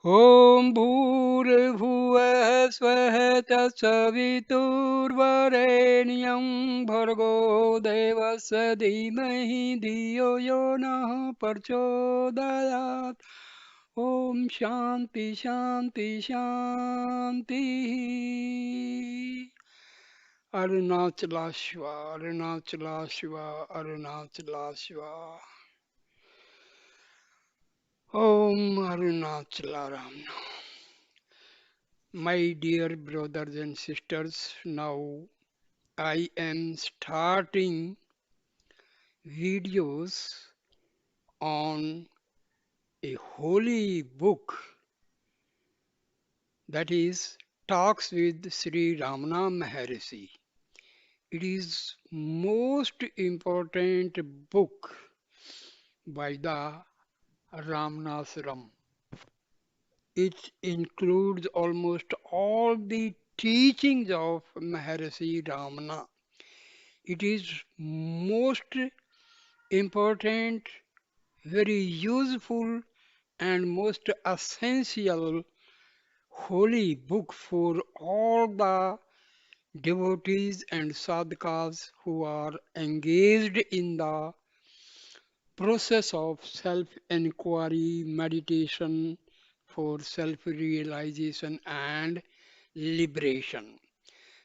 ॐ भूर्भुवः स्वः तत्सवितुर्वरेण्यं भर्गो देवस्य धीमहि धियो यो नः प्रचोदयात् ॐ शान्ति शान्ति शान्तिः अरुणाचला शिवा अरुणाचला शिवा अरुणाचला शिवा ॐ Arunachala Ram My dear brothers and sisters, now I am starting videos on a holy book, that is Talks with Sri Ramana Maharshi. It is most important book by the Ramanaswaram. It includes almost all the teachings of Maharshi Ramana. It is most important, very useful, and most essential holy book for all the devotees and sadhakas who are engaged in the process of self-inquiry, meditation for self-realization and liberation.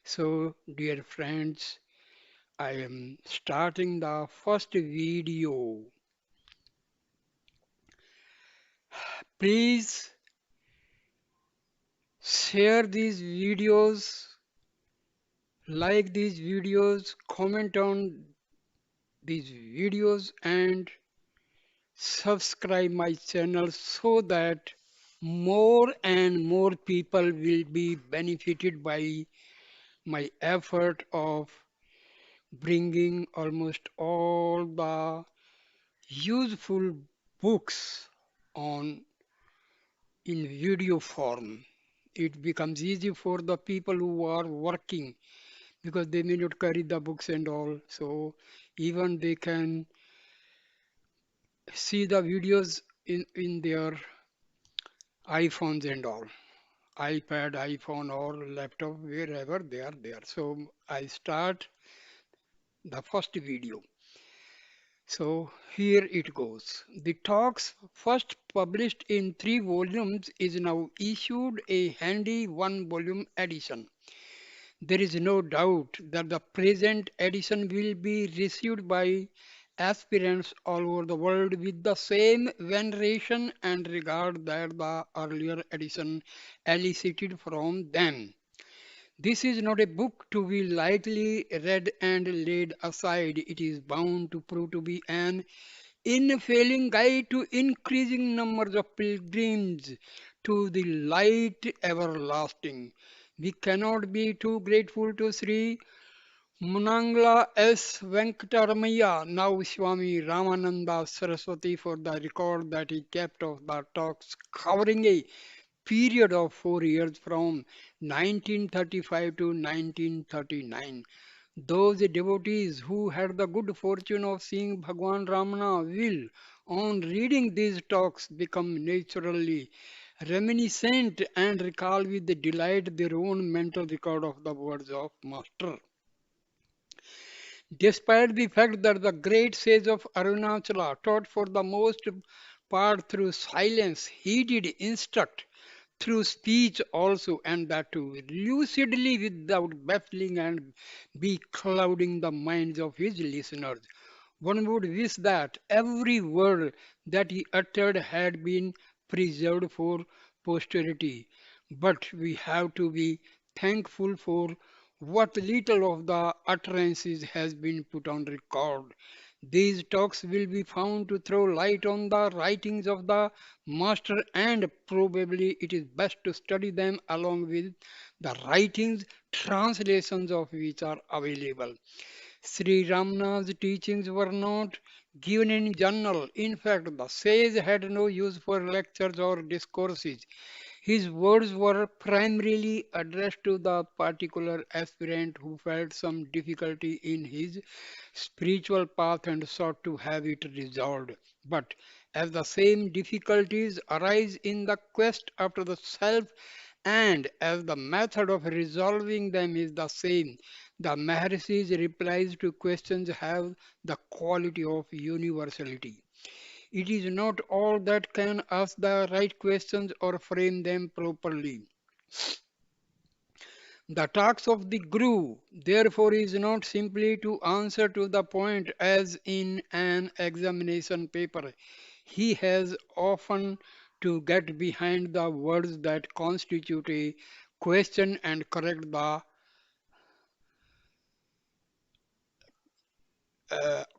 So, dear friends, I am starting the first video. Please share these videos, like these videos, comment on these videos, and subscribe my channel so that more and more people will be benefited by my effort of bringing almost all the useful books on in video form. It becomes easy for the people who are working because they may not carry the books and all. So even they can see the videos in their iPhones and all, iPad, iPhone or laptop, wherever they are there. So I start the first video. So here it goes. The talks, first published in 3 volumes, is now issued a handy 1 volume edition. There is no doubt that the present edition will be received by aspirants all over the world with the same veneration and regard that the earlier edition elicited from them. This is not a book to be lightly read and laid aside. It is bound to prove to be an unfailing guide to increasing numbers of pilgrims to the light everlasting. We cannot be too grateful to Sri Munangla S. Venkatarmaya, now Swami Ramananda Saraswati, for the record that he kept of the talks covering a period of 4 years from 1935 to 1939. Those devotees who had the good fortune of seeing Bhagwan Ramana will, on reading these talks, become naturally reminiscent and recall with delight their own mental record of the words of Master. Despite the fact that the great sage of Arunachala taught for the most part through silence, he did instruct through speech also, and that too lucidly without baffling and beclouding the minds of his listeners. One would wish that every word that he uttered had been preserved for posterity. But we have to be thankful for what little of the utterances has been put on record. These talks will be found to throw light on the writings of the master, and probably it is best to study them along with the writings, translations of which are available. Sri Ramana's teachings were not given in journal. In fact, the sage had no use for lectures or discourses. His words were primarily addressed to the particular aspirant who felt some difficulty in his spiritual path and sought to have it resolved. But as the same difficulties arise in the quest after the self, and as the method of resolving them is the same. The Maharshi's replies to questions have the quality of universality. It is not all that can ask the right questions or frame them properly. The task of the Guru, therefore, is not simply to answer to the point as in an examination paper. He has often to get behind the words that constitute a question and correct the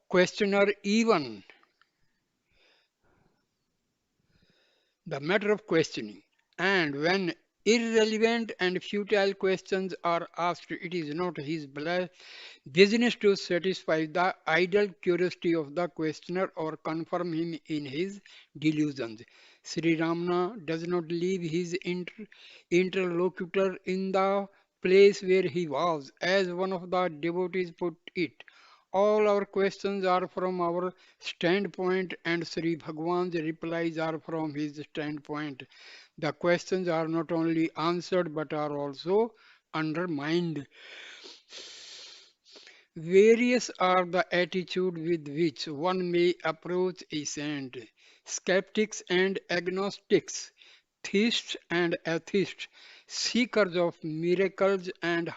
questioner even the matter of questioning. And when irrelevant and futile questions are asked, it is not his business to satisfy the idle curiosity of the questioner or confirm him in his delusions. Sri Ramana does not leave his interlocutor in the place where he was, as one of the devotees put it. All our questions are from our standpoint, and Sri Bhagwan's replies are from his standpoint. The questions are not only answered but are also undermined. Various are the attitudes with which one may approach a saint. Skeptics and agnostics, theists and atheists, seekers of miracles and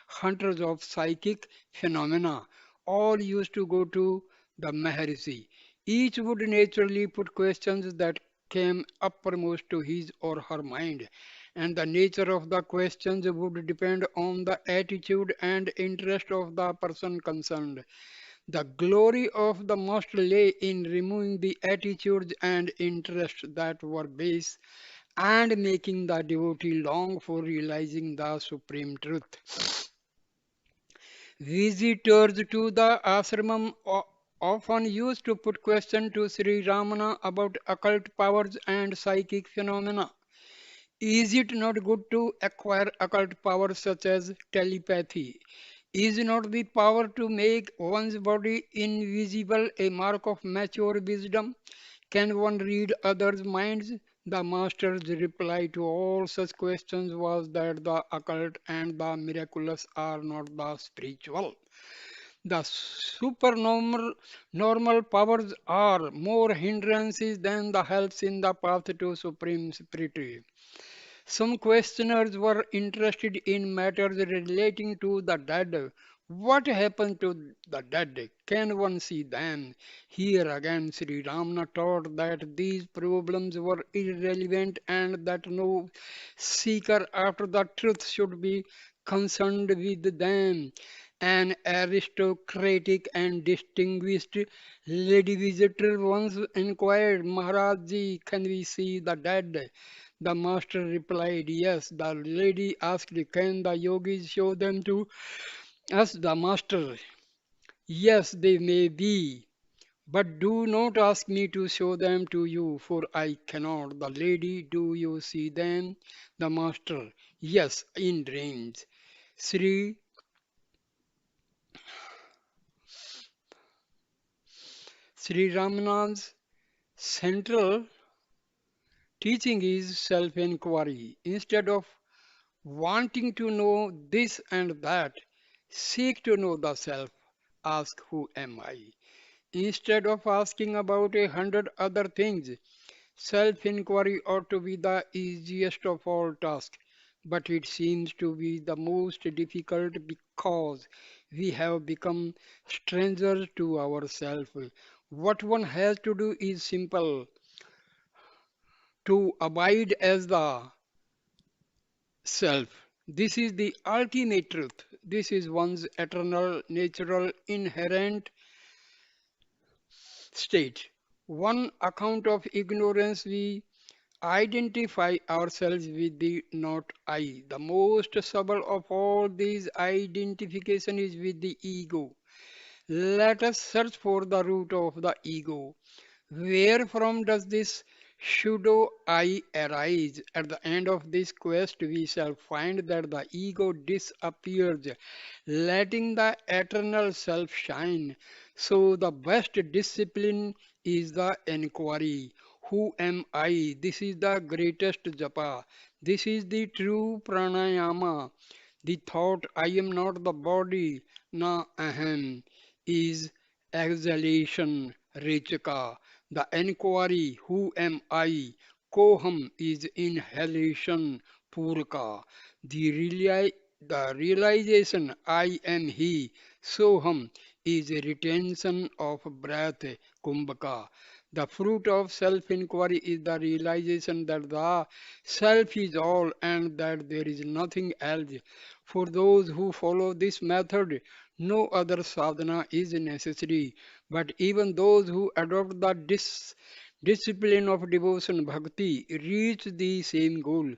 hunters of psychic phenomena, all used to go to the Maharshi. Each would naturally put questions that came uppermost to his or her mind, and the nature of the questions would depend on the attitude and interest of the person concerned. The glory of the master lay in removing the attitudes and interests that were base and making the devotee long for realizing the supreme truth. Visitors to the ashramam often used to put questions to Sri Ramana about occult powers and psychic phenomena. Is it not good to acquire occult powers such as telepathy? Is not the power to make one's body invisible a mark of mature wisdom? Can one read others' minds? The master's reply to all such questions was that the occult and the miraculous are not the spiritual. The supernormal normal powers are more hindrances than the helps in the path to supreme spirituality. Some questioners were interested in matters relating to the dead. What happened to the dead? Can one see them? Here again, Sri Ramana taught that these problems were irrelevant and that no seeker after the truth should be concerned with them. An aristocratic and distinguished lady visitor once inquired, Maharaj ji, can we see the dead? The master replied, yes. The lady asked, can the yogis show them to us? The master, yes, they may be. But do not ask me to show them to you, for I cannot. The lady, do you see them? The master, yes, in dreams. Sri, Sri Ramana's central teaching is self inquiry. Instead of wanting to know this and that, seek to know the self. Ask, who am I? Instead of asking about 100 other things, self inquiry ought to be the easiest of all tasks. But it seems to be the most difficult because we have become strangers to ourselves. What one has to do is simple to abide as the self. This is the ultimate truth. This is one's eternal, natural, inherent state. One account of ignorance we identify ourselves with the not I. The most subtle of all these identification is with the ego. Let us search for the root of the ego. Where from does this Should I arise at the end of this quest, we shall find that the ego disappears, letting the eternal self shine. So, the best discipline is the inquiry. Who am I? This is the greatest japa. This is the true pranayama. The thought, I am not the body, na aham, is exhalation, rechaka. The inquiry, who am I? Koham is inhalation, purka. The realization, I am he, soham, is a retention of breath, kumbhaka. The fruit of self-inquiry is the realization that the self is all and that there is nothing else. For those who follow this method, no other sadhana is necessary. But even those who adopt the discipline of devotion bhakti reach the same goal.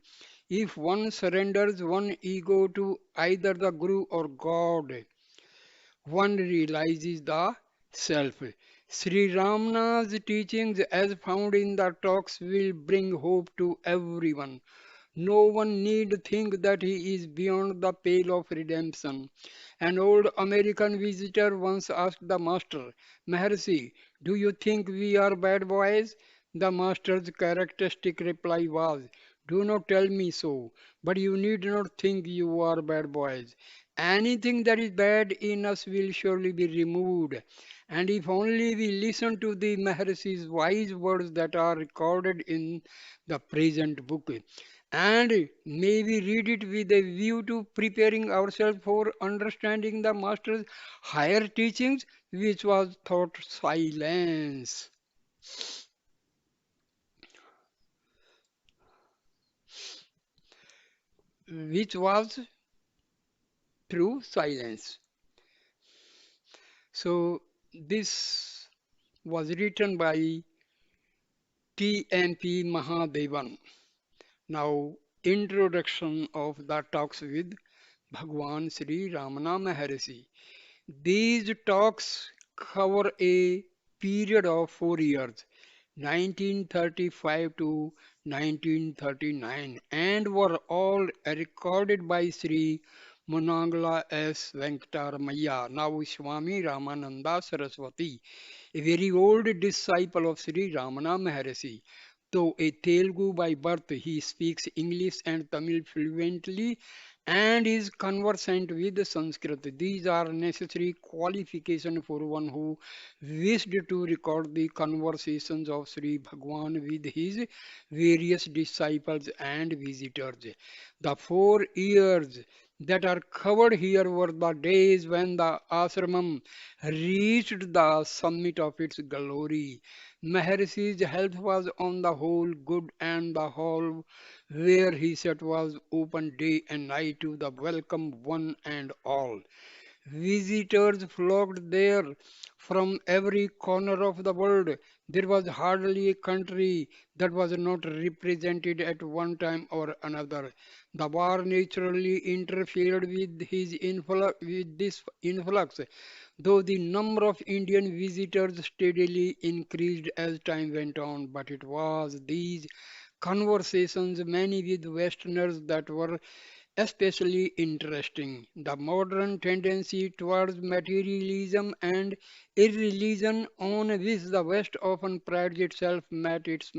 If one surrenders one ego to either the Guru or God, one realizes the self. Sri Ramana's teachings, as found in the talks, will bring hope to everyone. No one need think that he is beyond the pale of redemption. An old American visitor once asked the master, Maharshi, do you think we are bad boys? The master's characteristic reply was, do not tell me so, but you need not think you are bad boys. Anything that is bad in us will surely be removed. And if only we listen to the Maharshi's wise words that are recorded in the present book, and maybe read it with a view to preparing ourselves for understanding the Master's higher teachings, which was thought silence, which was through silence. So, this was written by T.M.P. Mahadevan. Now, introduction of the talks with Bhagwan Sri Ramana Maharshi. These talks cover a period of 4 years, 1935 to 1939, and were all recorded by Sri Munangala S. Venkataramaya, now Swami Ramananda Saraswati, a very old disciple of Sri Ramana Maharshi. Though a Telugu by birth, he speaks English and Tamil fluently and is conversant with Sanskrit. These are necessary qualifications for one who wished to record the conversations of Sri Bhagwan with his various disciples and visitors. The 4 years that are covered here were the days when the ashramam reached the summit of its glory. Maharshi's health was on the whole good, and the hall where he sat was open day and night to the welcome one and all. Visitors flocked there from every corner of the world. There was hardly a country that was not represented at one time or another. The war naturally interfered with with this influx, though the number of Indian visitors steadily increased as time went on. But it was these conversations, many with Westerners, that were especially interesting. The modern tendency towards materialism and irreligion on which the West often prides itself met its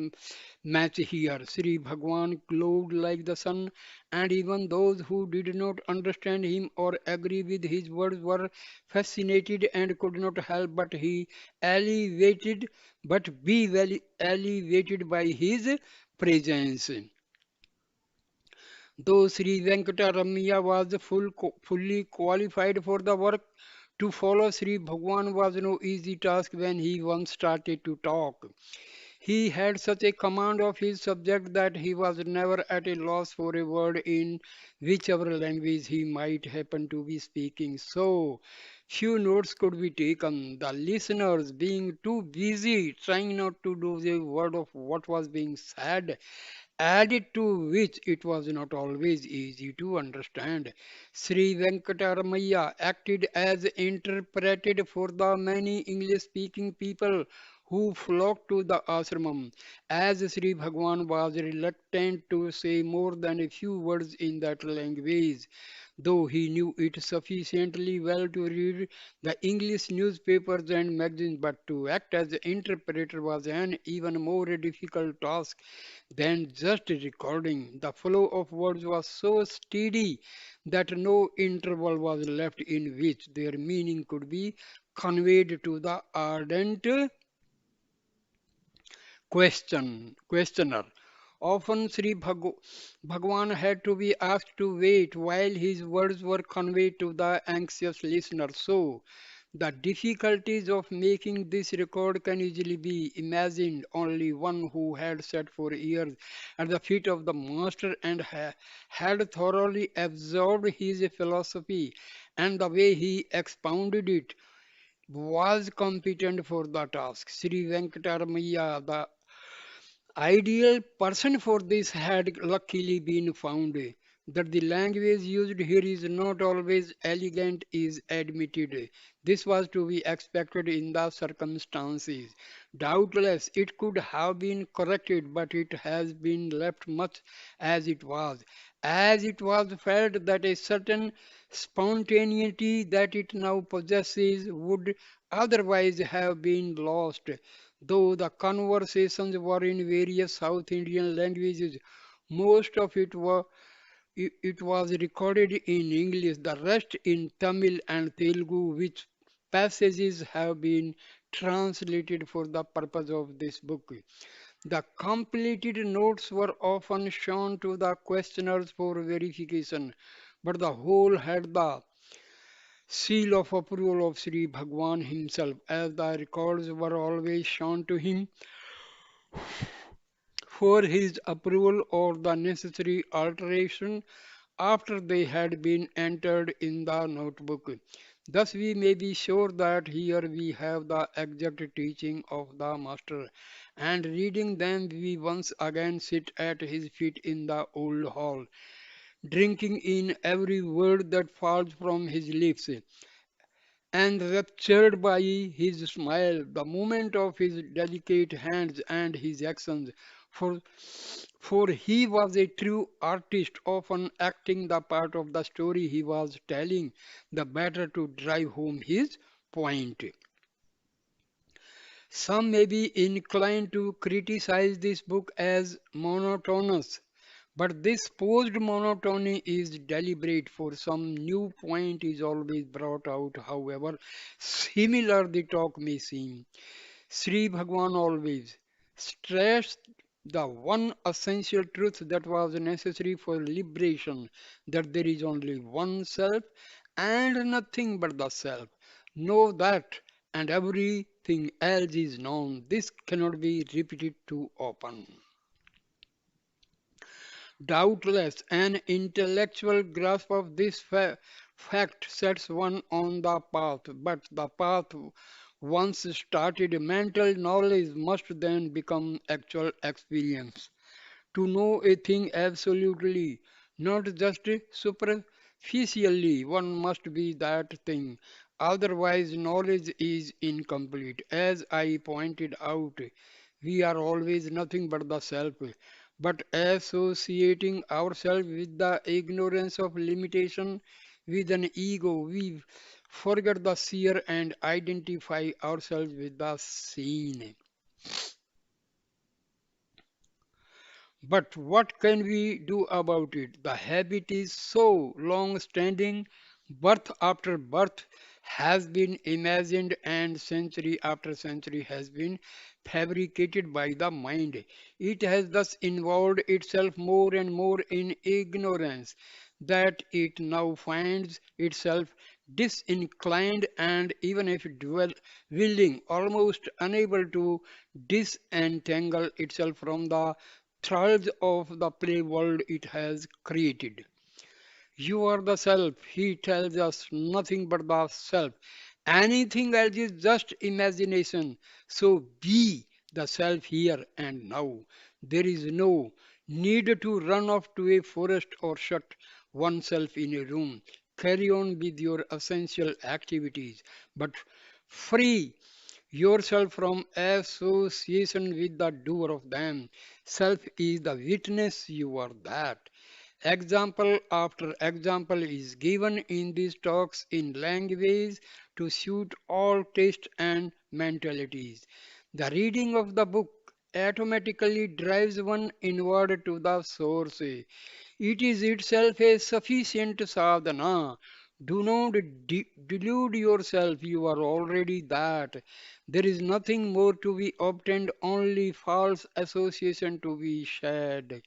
match here. Sri Bhagwan glowed like the sun, and even those who did not understand him or agree with his words were fascinated and could not help but he elevated but be well elevated by his presence. Though Sri Venkataramaya was fully qualified for the work, to follow Sri Bhagwan was no easy task when he once started to talk. He had such a command of his subject that he was never at a loss for a word in whichever language he might happen to be speaking. So few notes could be taken, the listeners being too busy trying not to lose a word of what was being said, added to which it was not always easy to understand. Sri Venkataramaya acted as interpreted for the many English speaking people who flocked to the ashramam, as Sri Bhagwan was reluctant to say more than a few words in that language, though he knew it sufficiently well to read the English newspapers and magazines, but to act as an interpreter was an even more difficult task than just recording. The flow of words was so steady that no interval was left in which their meaning could be conveyed to the ardent questioner. Often Bhagwan had to be asked to wait while his words were conveyed to the anxious listener. So, the difficulties of making this record can easily be imagined. Only one who had sat for years at the feet of the master and had thoroughly absorbed his philosophy and the way he expounded it was competent for the task. Sri Venkatamaya, the ideal person for this had luckily been found. That the language used here is not always elegant is admitted. This was to be expected in the circumstances. Doubtless it could have been corrected, but it has been left much as it was. As it was felt that a certain spontaneity that it now possesses would otherwise have been lost. Though the conversations were in various South Indian languages, most of it was recorded in English, the rest in Tamil and Telugu, which passages have been translated for the purpose of this book. The completed notes were often shown to the questioners for verification, but the whole had the seal of approval of Sri Bhagwan himself, as the records were always shown to him for his approval or the necessary alteration after they had been entered in the notebook. Thus, we may be sure that here we have the exact teaching of the Master, and reading them, we once again sit at his feet in the old hall, drinking in every word that falls from his lips and raptured by his smile, the movement of his delicate hands and his actions. For, for he was a true artist, often acting the part of the story he was telling, the better to drive home his point. Some may be inclined to criticize this book as monotonous, but this posed monotony is deliberate, for some new point is always brought out, however similar the talk may seem. Sri Bhagwan always stressed the one essential truth that was necessary for liberation, that there is only one self and nothing but the self. Know that, and everything else is known. This cannot be repeated too often. Doubtless, an intellectual grasp of this fact sets one on the path, but the path once started, mental knowledge must then become actual experience. To know a thing absolutely, not just superficially, one must be that thing. Otherwise, knowledge is incomplete. As I pointed out, we are always nothing but the self. But associating ourselves with the ignorance of limitation, with an ego, we forget the seer and identify ourselves with the seen. But what can we do about it? The habit is so long standing, birth after birth has been imagined, and century after century has been fabricated by the mind. It has thus involved itself more and more in ignorance, that it now finds itself disinclined and even if willing, almost unable to disentangle itself from the thralls of the play world it has created. You are the self, he tells us, nothing but the self. Anything else is just imagination. So be the self here and now. There is no need to run off to a forest or shut oneself in a room. Carry on with your essential activities, but free. yourself from association with the doer of them. Self is the witness you are that. Example after example is given in these talks in language to suit all tastes and mentalities. The reading of the book automatically drives one inward to the source. It is itself a sufficient sadhana. Do not delude yourself, you are already that. There is nothing more to be obtained, only false association to be shed.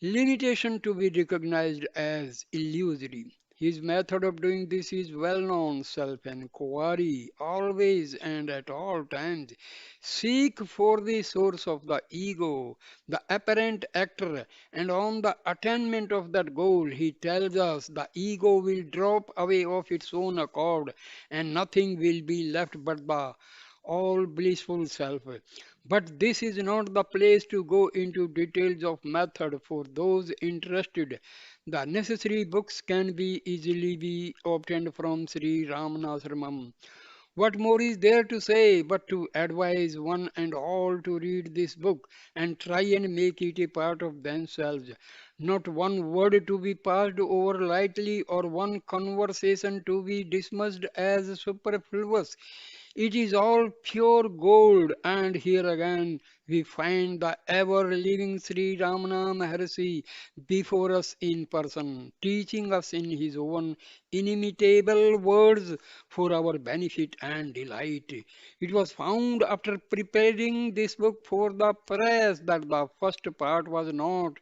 Limitation to be recognized as illusory. His method of doing this is well known self inquiry, always and at all times. Seek for the source of the ego, the apparent actor, and on the attainment of that goal, he tells us the ego will drop away of its own accord, and nothing will be left but the all blissful self. But this is not the place to go into details of method for those interested. The necessary books can be easily be obtained from Sri Ramanasramam. What more is there to say but to advise one and all to read this book and try and make it a part of themselves? Not one word to be passed over lightly or one conversation to be dismissed as superfluous. It is all pure gold, and here again we find the ever living Sri Ramana Maharshi before us in person, teaching us in his own inimitable words for our benefit and delight. It was found after preparing this book for the press that the first part was not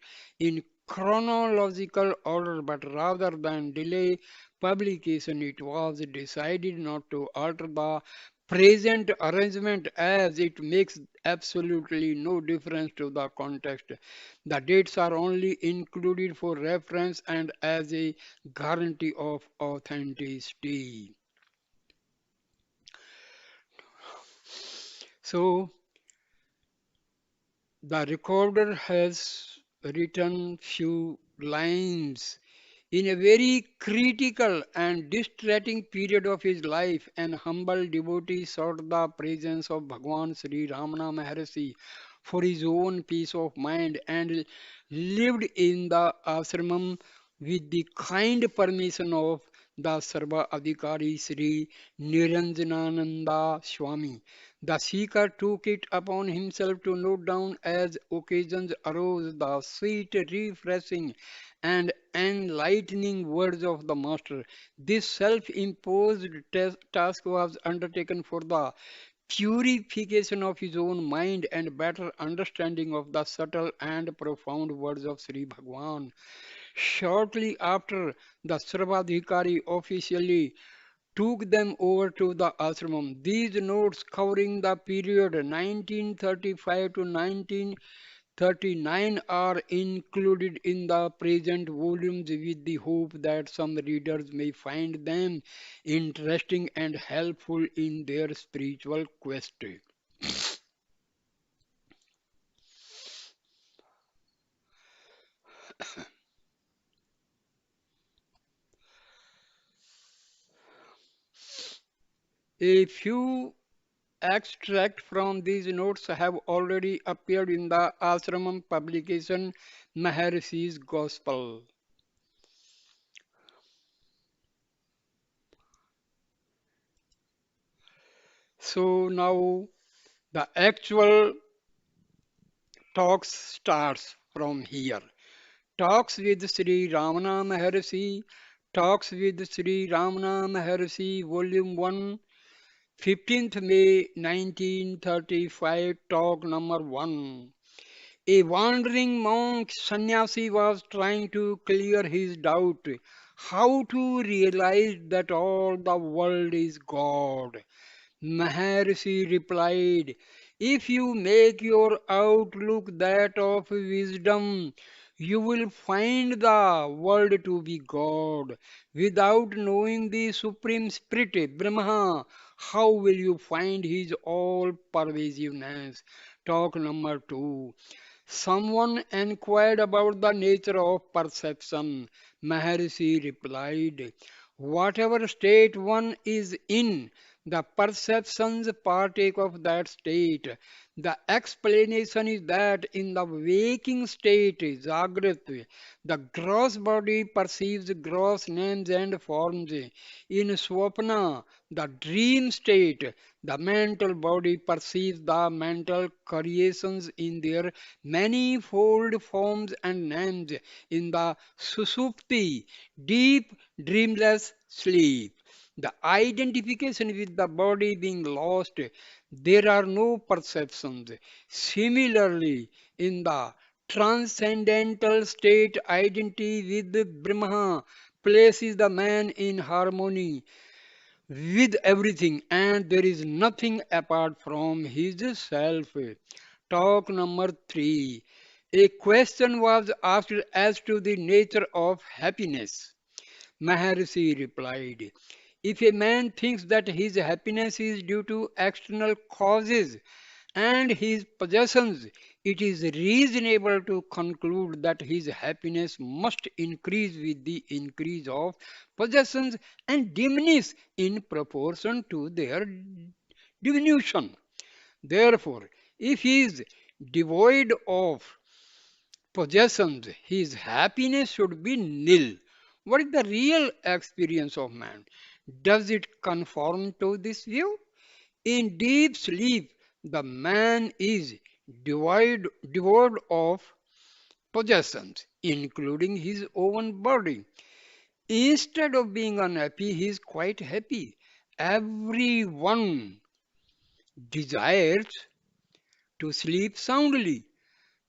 in chronological order, but rather than delay publication, it was decided not to alter the present arrangement as it makes absolutely no difference to the context. The dates are only included for reference and as a guarantee of authenticity. So the recorder has written few lines. In a very critical and distressing period of his life, an humble devotee sought the presence of Bhagwan Sri Ramana Maharshi for his own peace of mind and lived in the ashramam with the kind permission of the Sarva Adhikari Sri Niranjanananda Swami. The seeker took it upon himself to note down as occasions arose the sweet, refreshing, and enlightening words of the Master. This self imposed task was undertaken for the purification of his own mind and better understanding of the subtle and profound words of Sri Bhagwan. Shortly after, the Sarvadhikari officially took them over to the ashram. These notes covering the period 1935 to 1939 are included in the present volumes with the hope that some readers may find them interesting and helpful in their spiritual quest. A few extracts from these notes have already appeared in the ashram publication Maharshi's Gospel. So now the actual talks starts from here. Talks with Sri Ramana Maharshi, Talks with Sri Ramana Maharshi, Volume 1, 15th May 1935, Talk number 1. A wandering monk sannyasi was trying to clear his doubt how to realize that all the world is God. Maharshi replied, if you make your outlook that of wisdom, you will find the world to be God. Without knowing the Supreme Spirit, Brahma, how will you find His all pervasiveness? Talk number 2. Someone inquired about the nature of perception. Maharshi replied, whatever state one is in, The perceptions partake of that state. The explanation is that in the waking state, Jagrat, the gross body perceives gross names and forms. In Swapna, the dream state, the mental body perceives the mental creations in their manifold forms and names. In the Susupti, deep dreamless sleep, the identification with the body being lost, there are no perceptions. Similarly, in the transcendental state, identity with Brahma places the man in harmony with everything, and there is nothing apart from his self. Talk number three. A question was asked as to the nature of happiness. Maharshi replied, if a man thinks that his happiness is due to external causes and his possessions, it is reasonable to conclude that his happiness must increase with the increase of possessions and diminish in proportion to their diminution. Therefore, if he is devoid of possessions, his happiness should be nil. What is the real experience of man? Does it conform to this view? In deep sleep, the man is devoid of possessions, including his own body. Instead of being unhappy, he is quite happy. Everyone desires to sleep soundly.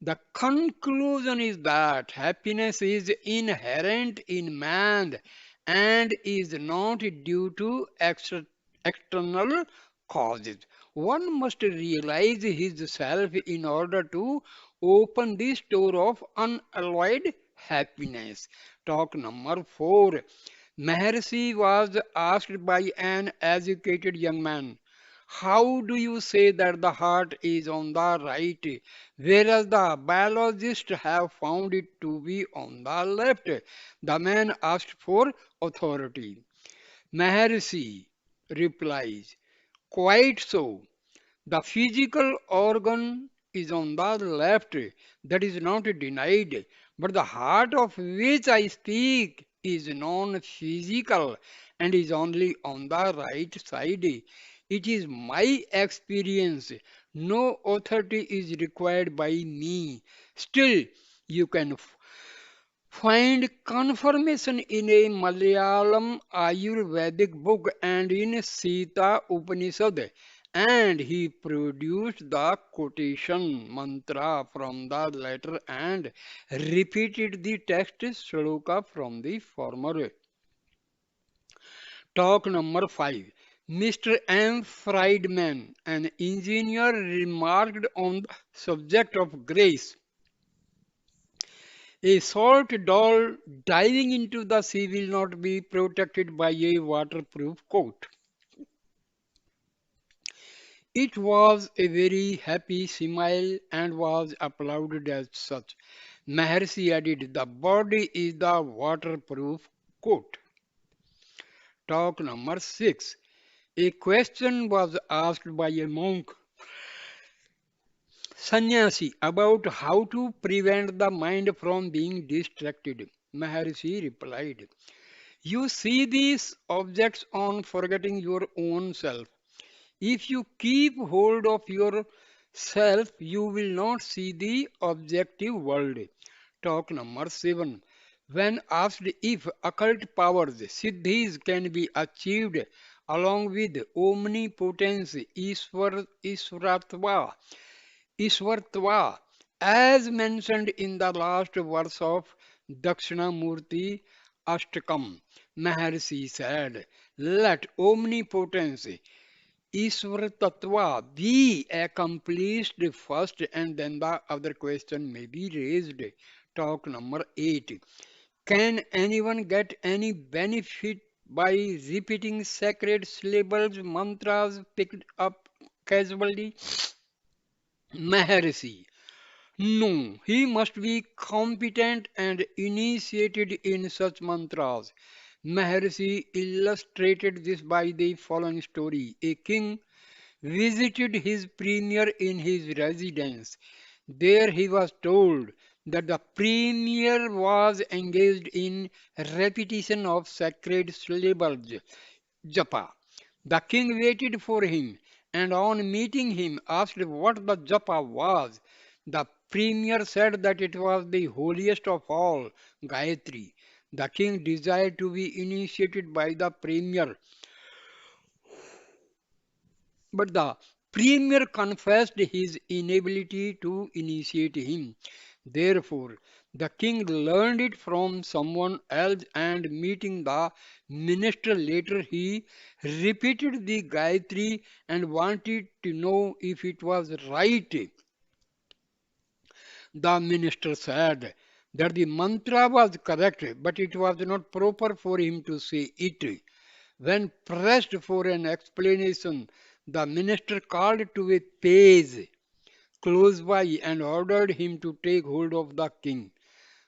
The conclusion is that happiness is inherent in man and is not due to external causes. One must realize his self in order to open the store of unalloyed happiness. Talk number four. Maharshi was asked by an educated young man, how do you say that the heart is on the right, whereas the biologists have found it to be on the left? The man asked for authority. Maharshi replies, quite so. The physical organ is on the left, that is not denied, but the heart of which I speak is non physical and is only on the right side. It is my experience. No authority is required by me. Still, you can find confirmation in a Malayalam Ayurvedic book and in Sita Upanishad. And he produced the quotation mantra from the latter and repeated the text shloka from the former. Talk number 5. Mr. M. Friedman, an engineer, remarked on the subject of grace. A salt doll diving into the sea will not be protected by a waterproof coat. It was a very happy smile and was applauded as such. Maharshi added, the body is the waterproof coat. Talk number 6. A question was asked by a monk sannyasi about how to prevent the mind from being distracted. Maharshi replied, you see these objects on forgetting your own self. If you keep hold of yourself, you will not see the objective world. Talk number 7. When asked if occult powers, siddhis, can be achieved along with omnipotence, Ishwartva, as mentioned in the last verse of Dakshinamurti Ashtakam, Maharshi said, let omnipotence, Ishwartatva, be accomplished first and then the other question may be raised. Talk number 8. Can anyone get any benefit by repeating sacred syllables, mantras picked up casually? Maharshi. No, he must be competent and initiated in such mantras. Maharshi illustrated this by the following story. A king visited his premier in his residence. There he was told that the premier was engaged in repetition of sacred syllables, japa. The king waited for him and on meeting him asked what the japa was. The premier said that it was the holiest of all, Gayatri. The king desired to be initiated by the premier, but the premier confessed his inability to initiate him. Therefore, the king learned it from someone else and meeting the minister later, he repeated the Gayatri and wanted to know if it was right. The minister said that the mantra was correct, but it was not proper for him to say it. When pressed for an explanation, the minister called to a page close by and ordered him to take hold of the king.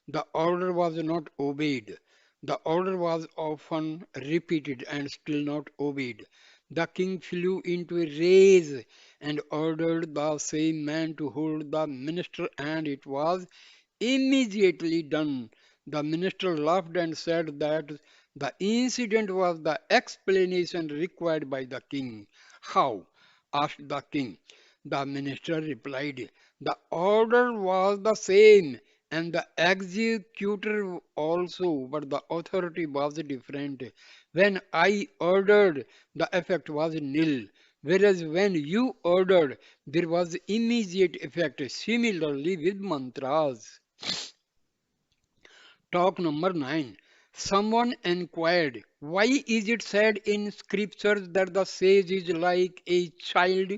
The order was not obeyed. The order was often repeated and still not obeyed. The king flew into a rage and ordered the same man to hold the minister, and it was immediately done. The minister laughed and said that the incident was the explanation required by the king. How? Asked the king. The minister replied, the order was the same and the executor also, but the authority was different. When I ordered, the effect was nil, whereas when you ordered, there was immediate effect. Similarly with mantras. Talk number 9. Someone inquired, why is it said in scriptures that the sage is like a child?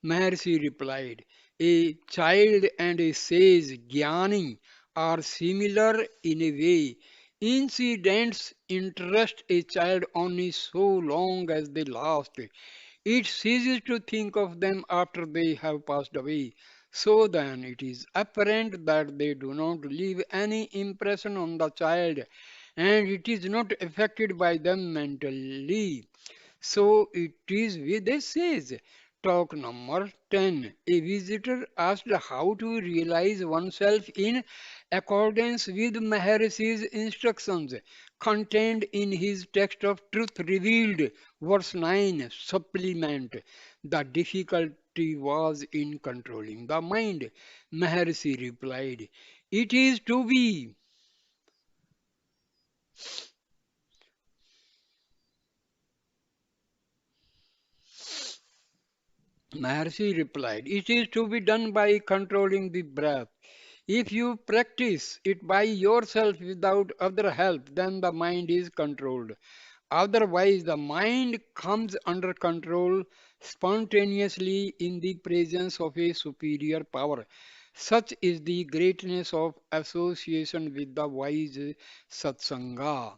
Maharshi replied, a child and a sage, Jnani, are similar in a way. Incidents interest a child only so long as they last. It ceases to think of them after they have passed away. So then it is apparent that they do not leave any impression on the child and it is not affected by them mentally. So it is with a sage. Talk number 10. A visitor asked how to realize oneself in accordance with Maharshi's instructions contained in his text of Truth Revealed, verse 9, supplement. The difficulty was in controlling the mind. Maharshi replied, it is to be. Maharshi replied, it is to be done by controlling the breath. If you practice it by yourself without other help, then the mind is controlled. Otherwise, the mind comes under control spontaneously in the presence of a superior power. Such is the greatness of association with the wise satsanga.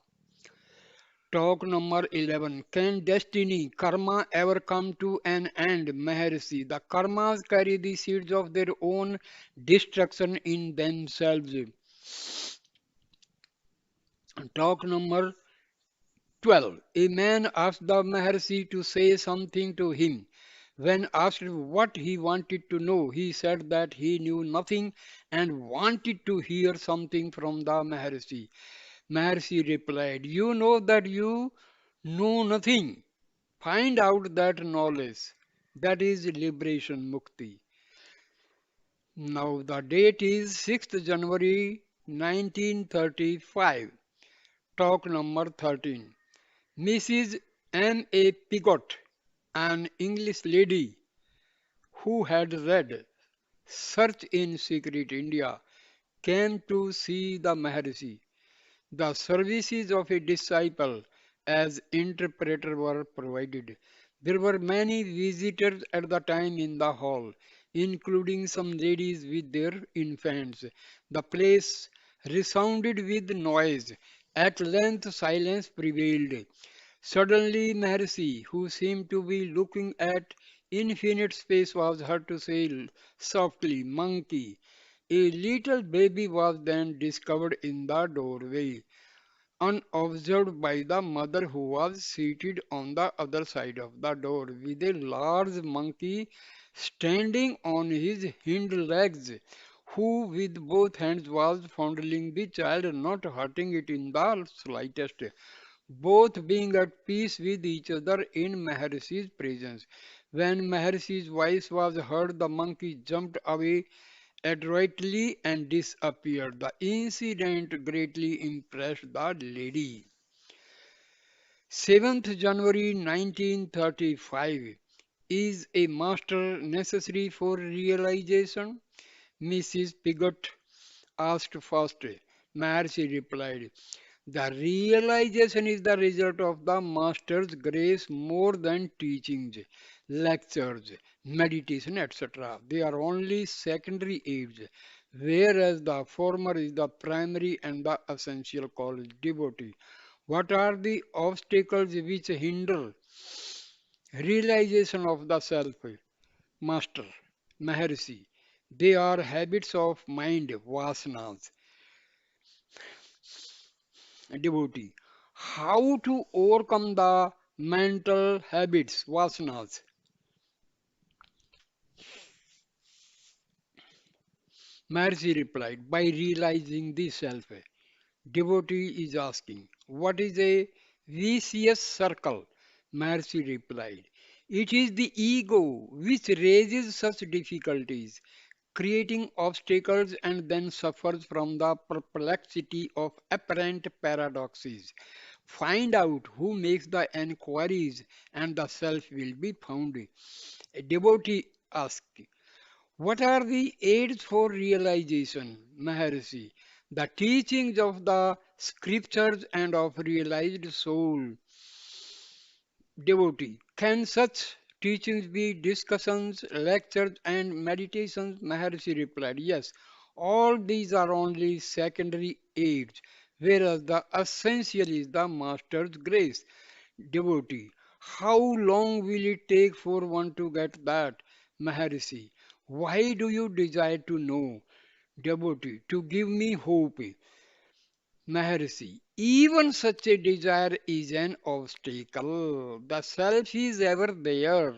Talk number 11. Can destiny, karma ever come to an end? Maharshi. The karmas carry the seeds of their own destruction in themselves. Talk number 12. A man asked the Maharshi to say something to him. When asked what he wanted to know, he said that he knew nothing and wanted to hear something from the Maharshi. Maharshi replied, you know that you know nothing. Find out that knowledge. That is liberation, mukti. Now the date is 6th January 1935. Talk number 13. Mrs. M. A. Piggott, an English lady who had read Search in Secret India, came to see the Maharshi. The services of a disciple as interpreter were provided. There were many visitors at the time in the hall, including some ladies with their infants. The place resounded with noise. At length silence prevailed. Suddenly Maharshi, who seemed to be looking at infinite space, was heard to say softly, monkey. A little baby was then discovered in the doorway. unobserved by the mother who was seated on the other side of the door with a large monkey standing on his hind legs, who with both hands was fondling the child, not hurting it in the slightest, both being at peace with each other in Maharshi's presence. When Maharshi's voice was heard, the monkey jumped away adroitly and disappeared. The incident greatly impressed the lady. 7th January 1935. Is a master necessary for realization? Mrs. Pigott asked first. Maharshi replied, the realization is the result of the master's grace more than teachings, lectures, meditation, etc. They are only secondary aids, whereas the former is the primary and the essential called devotee. What are the obstacles which hinder realization of the self? Master, Maharshi. They are habits of mind, vasanas, devotee. How to overcome the mental habits, vasanas? Maharshi replied, by realizing the self. Devotee is asking, what is a vicious circle? Maharshi replied, it is the ego which raises such difficulties, creating obstacles and then suffers from the perplexity of apparent paradoxes. Find out who makes the enquiries and the self will be found. A devotee asked, what are the aids for realization, Maharshi? The teachings of the scriptures and of realized soul. Devotee. Can such teachings be discussions, lectures, and meditations? Maharshi replied, yes, all these are only secondary aids, whereas the essential is the Master's grace. Devotee. How long will it take for one to get that? Maharshi. Why do you desire to know? Devotee. To give me hope. Maharshi, even such a desire is an obstacle. The self is ever there.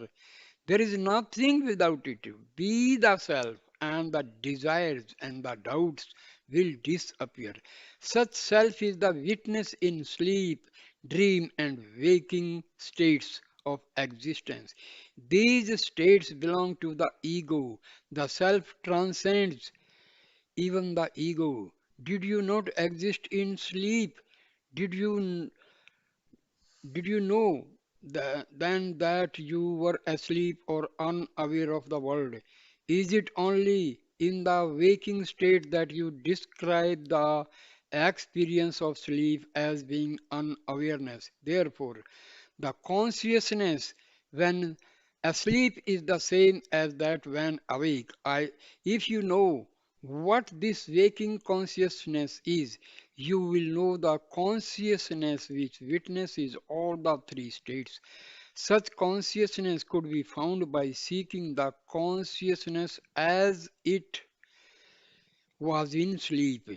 There is nothing without it. Be the self, and the desires and the doubts will disappear. Such self is the witness in sleep, dream, and waking states of existence. These states belong to the ego. The self transcends even the ego. Did you not exist in sleep? Did you did you know then that you were asleep or unaware of the world? Is it only in the waking state that you describe the experience of sleep as being unawareness? Therefore, the consciousness when asleep is the same as that when awake. If you know what this waking consciousness is, you will know the consciousness which witnesses all the three states. Such consciousness could be found by seeking the consciousness as it was in sleep.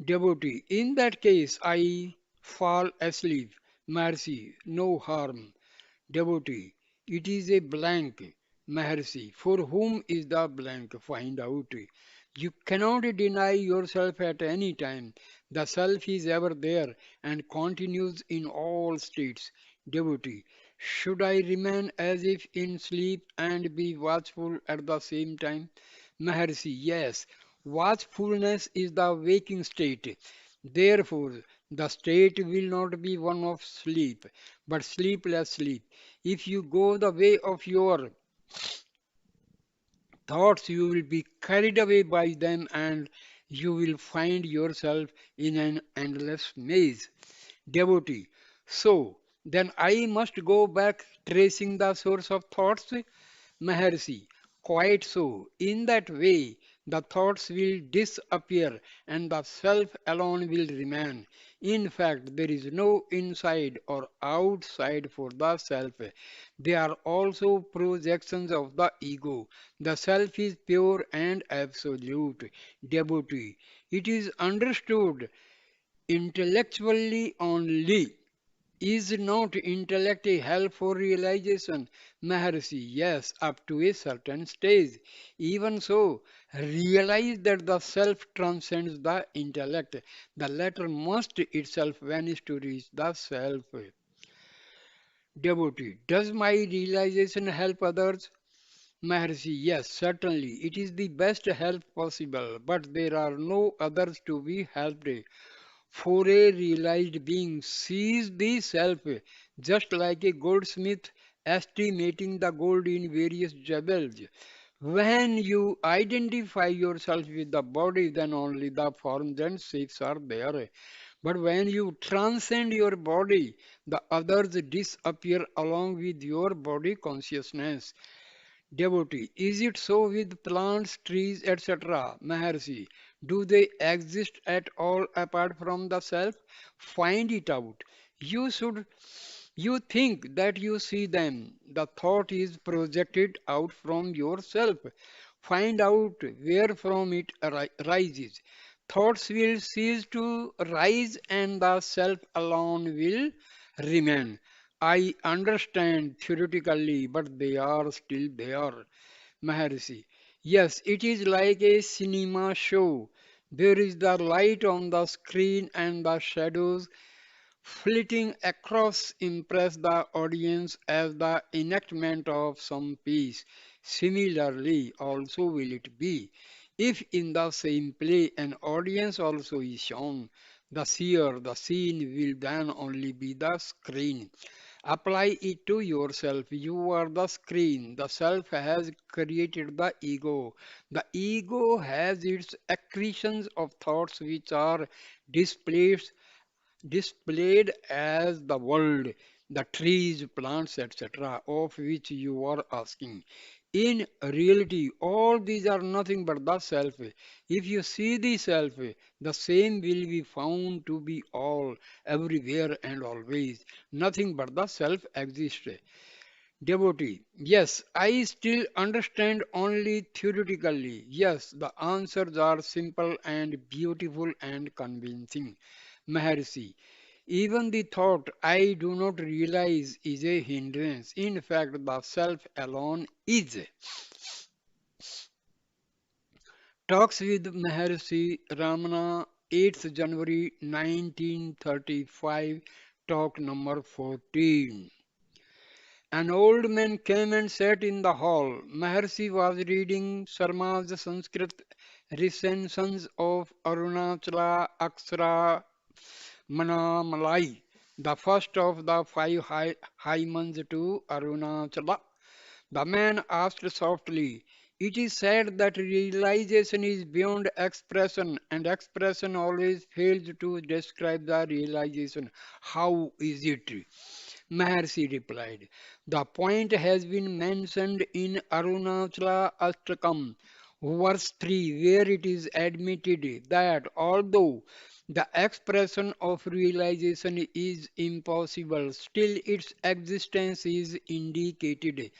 Devotee, in that case, I fall asleep. Mercy, no harm. Devotee, it is a blank. Maharshi, for whom is the blank? Find out. You cannot deny yourself at any time. The self is ever there and continues in all states. Devotee, should I remain as if in sleep and be watchful at the same time? Maharshi, yes. Watchfulness is the waking state. Therefore, the state will not be one of sleep, but sleepless sleep. If you go the way of your thoughts, you will be carried away by them and you will find yourself in an endless maze. Devotee. So, then I must go back tracing the source of thoughts. Maharshi, quite so. In that way, the thoughts will disappear and the self alone will remain. In fact, there is no inside or outside for the self. They are also projections of the ego. The self is pure and absolute. Devotee. It is understood Intellectually only. Is not intellect a help for realization? Maharshi, yes, up to a certain stage. Even so, realize that the self transcends the intellect. The latter must itself vanish to reach the self. Devotee, does my realization help others? Maharshi, yes, certainly. It is the best help possible, but there are no others to be helped. For a realized being sees the self just like a goldsmith estimating the gold in various jewels. When you identify yourself with the body, then only the forms and shapes are there. But when you transcend your body, the others disappear along with your body consciousness. Devotee, is it so with plants, trees, etc.? Maharshi, do they exist at all apart from the self? Find it out. You should you think that you see them. The thought is projected out from yourself. Find out where from it rises. Thoughts will cease to rise and the self alone will remain. I understand theoretically, but they are still there. Maharshi. Yes, it is like a cinema show. There is the light on the screen and the shadows flitting across impress the audience as the enactment of some piece. Similarly, also will it be. If in the same play an audience also is shown, the seer, the scene will then only be the screen. Apply it to yourself. You are the screen. The self has created the ego. The ego has its accretions of thoughts which are displayed displayed as the world, the trees, plants, etc., of which you are asking. In reality, all these are nothing but the self. If you see the self, the same will be found to be all, everywhere and always. Nothing but the self exists. Devotee, yes, I still understand only theoretically. Yes, the answers are simple and beautiful and convincing. Maharshi, even the thought I do not realize is a hindrance. In fact, the self alone is. Talks with Maharshi Ramana, 8th January 1935, talk number 14. An old man came and sat in the hall. Maharshi was reading Sharma's Sanskrit recensions of Arunachala Aksara Manamalai, the first of the five hymns to Arunachala. The man asked softly, it is said that realization is beyond expression, and expression always fails to describe the realization. How is it? Maharshi replied, the point has been mentioned in Arunachala Ashtakam, verse 3, where it is admitted that although the expression of realization is impossible, still its existence is indicated.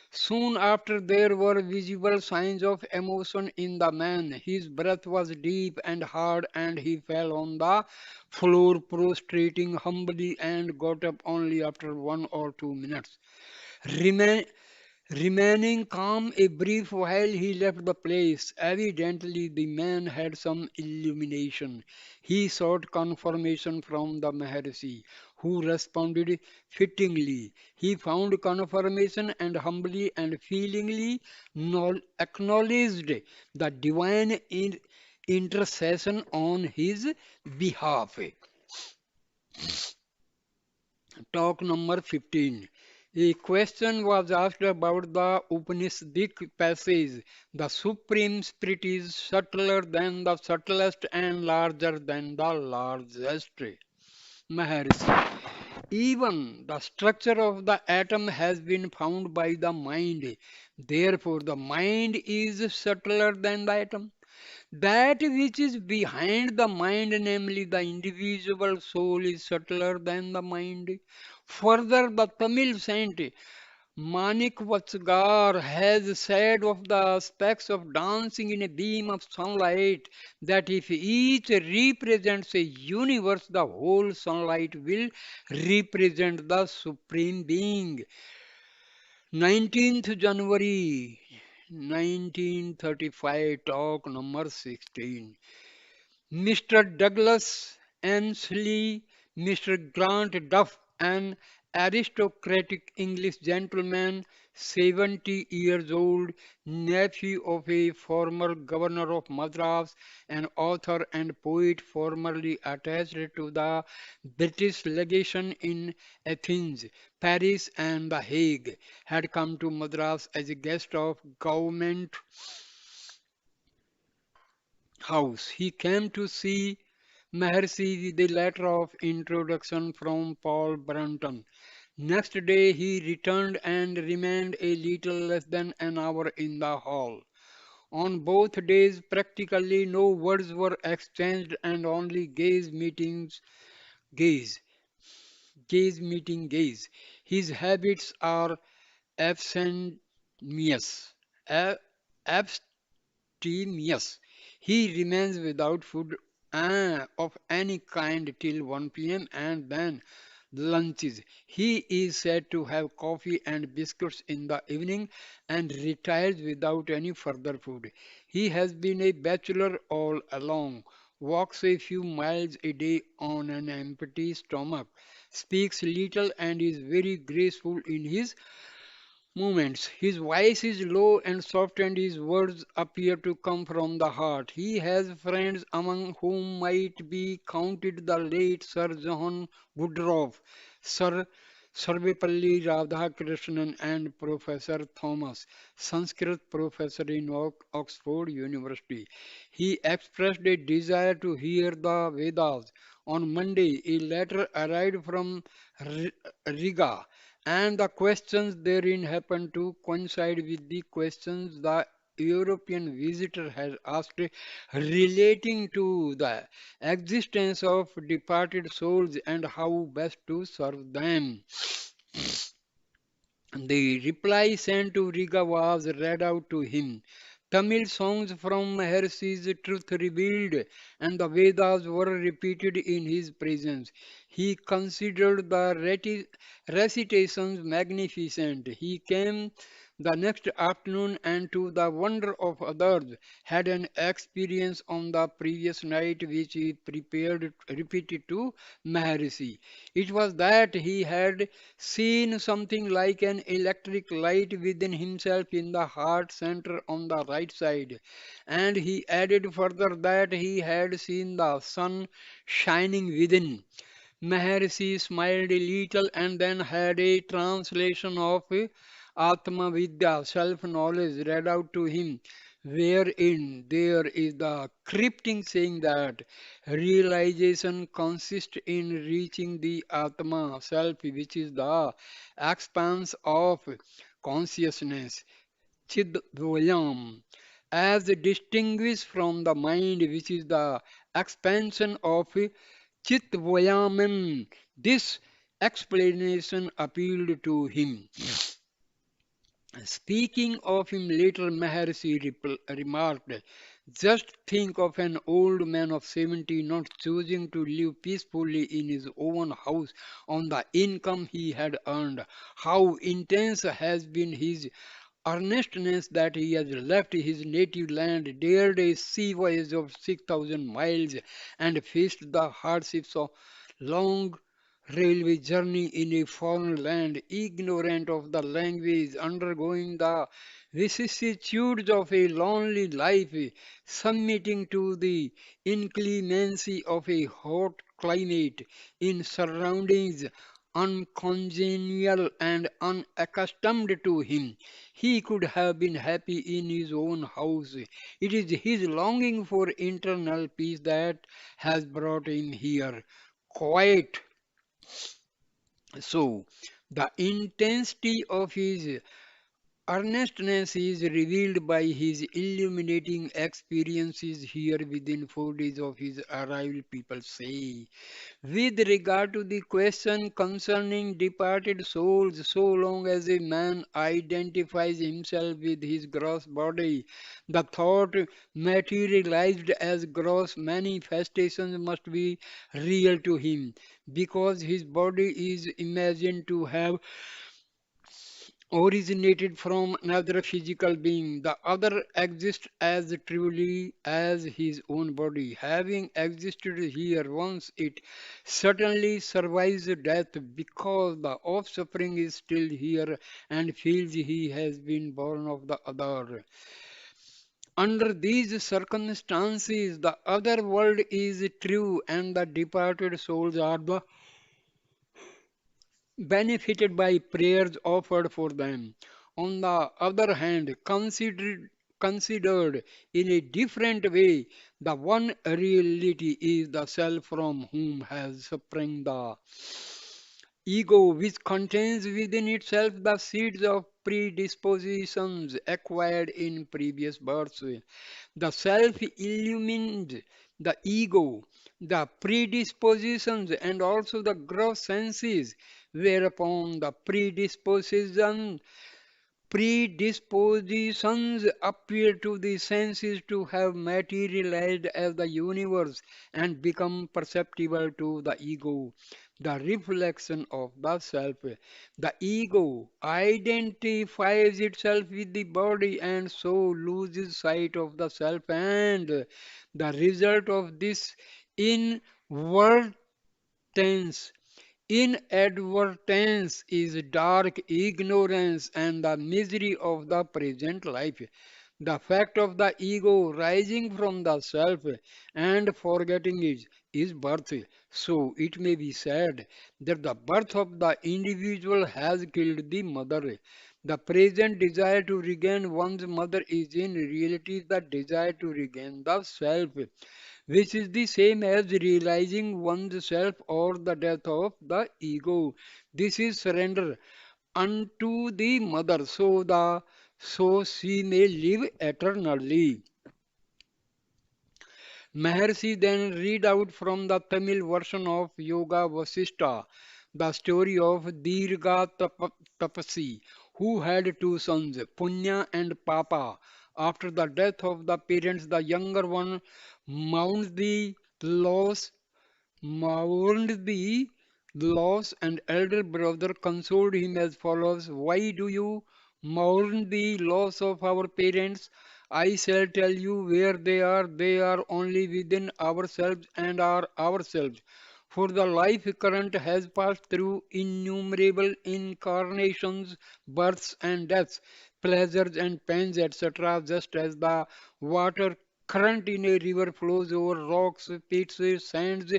Soon after, there were visible signs of emotion in the man. His breath was deep and hard, and he fell on the floor, prostrating humbly, and got up only after 1 or 2 minutes. Remain, Remaining calm a brief while, he left the place. Evidently, the man had some illumination. He sought confirmation from the Maharshi, who responded fittingly. He found confirmation and humbly and feelingly acknowledged the divine intercession on his behalf. Talk number 15. A question was asked about the Upanishadic passage. The Supreme Spirit is subtler than the subtlest and larger than the largest. Maharshi. Even the structure of the atom has been found by the mind. Therefore, the mind is subtler than the atom. That which is behind the mind, namely the individual soul, is subtler than the mind. Further, the Tamil saint Manik Vatsgar has said of the aspects of dancing in a beam of sunlight that if each represents a universe, the whole sunlight will represent the Supreme Being. 19th January 1935, talk number 16. Mr. Douglas Ansley, Mr. Grant Duff, an aristocratic English gentleman, 70 years old, nephew of a former governor of Madras, an author and poet formerly attached to the British legation in Athens, Paris, and The Hague, had come to Madras as a guest of government house. He came to see Maharshi with a letter of introduction from Paul Brunton. Next day he returned and remained a little less than an hour in the hall. On both days practically no words were exchanged and only gaze, gaze. His habits are abstemious. A- Abstemious. He remains without food of any kind till 1 p.m. and then lunches. He is said to have coffee and biscuits in the evening and retires without any further food. He has been a bachelor all along, walks a few miles a day on an empty stomach, speaks little and is very graceful in his movements. His voice is low and soft, and his words appear to come from the heart. He has friends among whom might be counted the late Sir John Woodroffe, Sir Sarvepalli Radhakrishnan, and Professor Thomas, Sanskrit professor in Oxford University. He expressed a desire to hear the Vedas. On Monday, a letter arrived from Riga, and the questions therein happen to coincide with the questions the European visitor has asked relating to the existence of departed souls and how best to serve them. The reply sent to Riga was read out to him. Tamil songs from Maharshi's Truth Revealed and the Vedas were repeated in his presence. He considered the recitations magnificent. He came the next afternoon and to the wonder of others had an experience on the previous night which he repeated to Maharshi. It was that he had seen something like an electric light within himself in the heart center on the right side. And he added further that he had seen the sun shining within. Maharshi smiled a little and then had a translation of Atma Vidya, self knowledge, read out to him, wherein there is the cryptic saying that realization consists in reaching the Atma, self, which is the expanse of consciousness, Chidvayam, as distinguished from the mind, which is the expansion of Chitvayaman. This explanation appealed to him. Speaking of him later, Maharshi remarked, just think of an old man of 70 not choosing to live peacefully in his own house on the income he had earned. How intense has been his earnestness that he has left his native land, dared a sea voyage of 6,000 miles, and faced the hardships of long railway journey in a foreign land, ignorant of the language, undergoing the vicissitudes of a lonely life, submitting to the inclemency of a hot climate, in surroundings uncongenial and unaccustomed to him. He could have been happy in his own house. It is his longing for internal peace that has brought him here. Quiet, so, the intensity of his Earnestness is revealed by his illuminating experiences here within 4 days of his arrival, people say. With regard to the question concerning departed souls, so long as a man identifies himself with his gross body, the thought materialized as gross manifestations must be real to him, because his body is imagined to have originated from another physical being. The other exists as truly as his own body. Having existed here once, it certainly survives death because the offspring is still here and feels he has been born of the other. Under these circumstances, the other world is true and the departed souls are the benefited by prayers offered for them. On the other hand, considered in a different way, the one reality is the self from whom has sprung the ego, which contains within itself the seeds of predispositions acquired in previous births. The self illumined the ego, the predispositions, and also the gross senses, whereupon the predispositions appear to the senses to have materialized as the universe and become perceptible to the ego, the reflection of the self. The ego identifies itself with the body and so loses sight of the self, and the result of this inward tense inadvertence is dark ignorance and the misery of the present life. The fact of the ego rising from the self and forgetting it is birth. So it may be said that the birth of the individual has killed the mother. The present desire to regain one's mother is in reality the desire to regain the self, which is the same as realizing one's self or the death of the ego. This is surrender unto the mother, so she may live eternally. Maharshi then read out from the Tamil version of Yoga Vasishtha the story of Tapasi, who had two sons, Punya and Papa. After the death of the parents, the younger one mourns the loss mourned the loss, and elder brother consoled him as follows: Why do you mourn the loss of our parents? I shall tell you where they are. They are only within ourselves and are ourselves. For the life current has passed through innumerable incarnations, births and deaths, pleasures and pains, etc., just as the water current in a river flows over rocks, pits, sands,